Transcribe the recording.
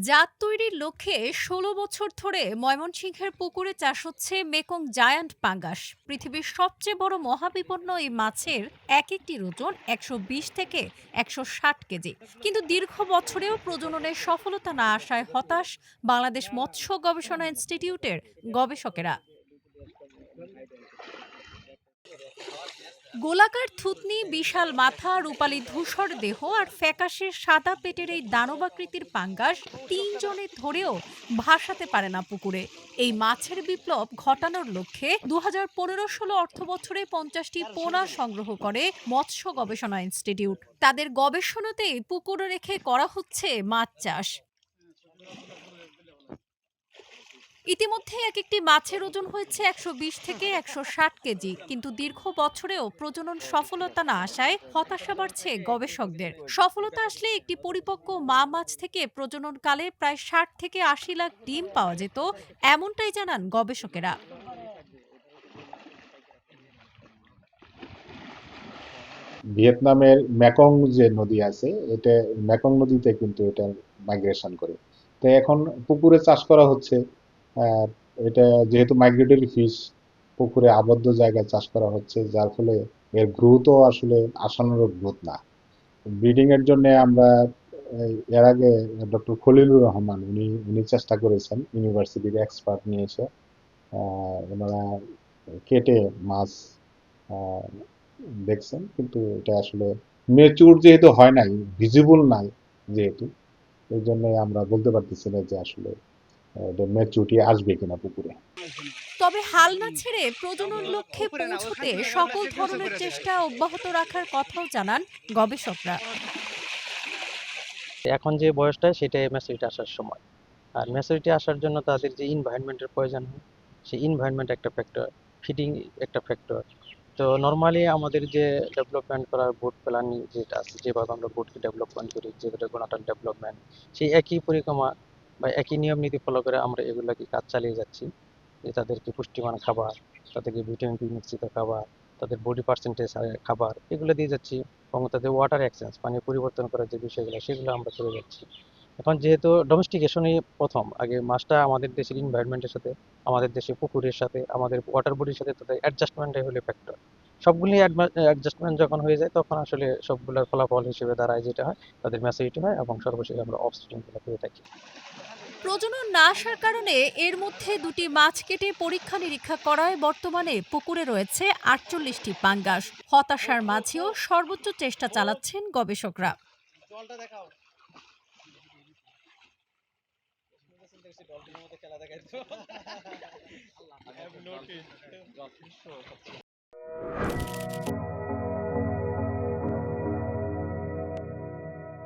জাত তৈরির লক্ষ্যে ১৬ বছর ধরে ময়মনসিংহের পুকুরে চাষ হচ্ছে মেকং জায়ান্ট পাঙ্গাস। পৃথিবীর সবচেয়ে বড় মহাবিপন্ন এই মাছের এক একটির ওজন ১২০ থেকে ১৬০ কেজি। কিন্তু দীর্ঘ বছরেও প্রজননের সফলতা না আসায় হতাশ বাংলাদেশ মৎস্য গবেষণা ইনস্টিটিউটের গবেষকেরা। গোলাকার থুতনি, বিশাল মাথা, রূপালী ধূসর দেহ আর ফ্যাকাশে সাদা পেটের এই দানবাকৃতির পাঙ্গাস ৩ জনে ধরেও ভাসাতে পারে না পুকুরে। এই মাছের বিপ্লব ঘটানোর লক্ষ্যে ২০১৫-১৬ অর্থবছরে ৫০টি পোনা সংগ্রহ করে মৎস্য গবেষণা ইনস্টিটিউট। তাদের গবেষণাতেই পুকুরে রেখে করা হচ্ছে মাছ চাষ। ইতিমধ্যে এক একটি মাছের ওজন হয়েছে ১২০ থেকে ১৬০ কেজি। কিন্তু দীর্ঘ বছরেও প্রজনন সফলতা না আসায় হতাশা বাড়ছে গবেষকদের। সফলতা আসলে একটি পরিপক্ক মা মাছ থেকে প্রজননকালে প্রায় ৬০ থেকে ৮০ লাখ ডিম পাওয়া যেত, এমনটাই জানান গবেষকেরা। ভিয়েতনামের মেকং যে নদী আছে, এটা মেকং নদীতে কিন্তু এটা মাইগ্রেশন করে। তো এখন পুকুরে চাষ করা হচ্ছে। আহ, এটা যেহেতু মাইগ্রেটরি ফিশ, পুকুরে আবদ্ধ জায়গায় চাষ করা হচ্ছে, যার ফলে এর গ্রোথও আসলে আশানুরূপ গ্রোথ না। ব্রিডিং এর জন্য আমরা এর আগে ডক্টর খলিলুর রহমান উনি উনি চেষ্টা করেছেন, ইউনিভার্সিটির এক্সপার্ট নিয়ে এসে ওনারা কেটে মাছ আহ, দেখছেন, কিন্তু এটা আসলে মেচুর যেহেতু হয় নাই, ভিজিবল নাই যেহেতু, এই জন্য আমরা বলতে পারতেছি না যে আসলে মেচুরিটি আসবে কিনা পুকুরে। তবে হাল না ছেড়ে প্রজনন লক্ষ্যে পৌঁছতে সকল ধরনের চেষ্টা অব্যাহত রাখার কথাও জানান গবেষকরা। এখন যে বয়সটা সেটাই ম্যাচুরিটি আসার সময়। আর ম্যাচুরিটি আসার জন্য তাদের যে এনভায়রনমেন্টের প্রয়োজন হয়, সেই এনভায়রনমেন্ট একটা ফ্যাক্টর, ফিডিং একটা ফ্যাক্টর। তো নর্মালি আমাদের যে ডেভেলপমেন্ট করার বোট প্ল্যান যেটা আছে, যেভাবে আমরা বোটকে ডেভেলপমেন্ট করি, যেটা গুণাটার ডেভেলপমেন্ট, সেই একই পরিক্রমা বা একই নিয়ম নীতি ফলো করে আমরা এগুলাকে কাজ চালিয়ে যাচ্ছি। যে তাদেরকে পুষ্টিমান খাবার, তাদেরকে ভিটামিন বি মিশ্রিত খাবার, তাদের বডি পার্সেন্টেজ খাবার, এগুলো দিয়ে যাচ্ছি। এবং তাদের ওয়াটার এক্সচেঞ্জ, পানি পরিবর্তন করার যে বিষয়গুলো, সেগুলো আমরা করে যাচ্ছি। এখন যেহেতু ডোমেস্টিকেশনই প্রথম, আগে মাছটা আমাদের দেশের এনভায়রনমেন্টের সাথে, আমাদের দেশের পুকুরের সাথে, আমাদের ওয়াটার বডির সাথে তাদের অ্যাডজাস্টমেন্টটাই হলো ফ্যাক্টর। সবগুলি অ্যাডজাস্টমেন্ট যখন হয়ে যায়, তখন আসলে সবগুলোর ফলাফল হিসেবে দাঁড়ায় যেটা হয়, তাদের ম্যাচুরিটি হয় এবং সর্বশেষ আমরা অফস্প্রিংগুলো পেয়ে থাকি। প্রজনন না আসার কারণে এর মধ্যে দুটি মাছ কেটে পরীক্ষা নিরীক্ষা করায় বর্তমানে পুকুরে রয়েছে ৪৮টি পাঙ্গাস। হতাশার মাঝেও সর্বোচ্চ চেষ্টা চালাচ্ছেন গবেষকরা।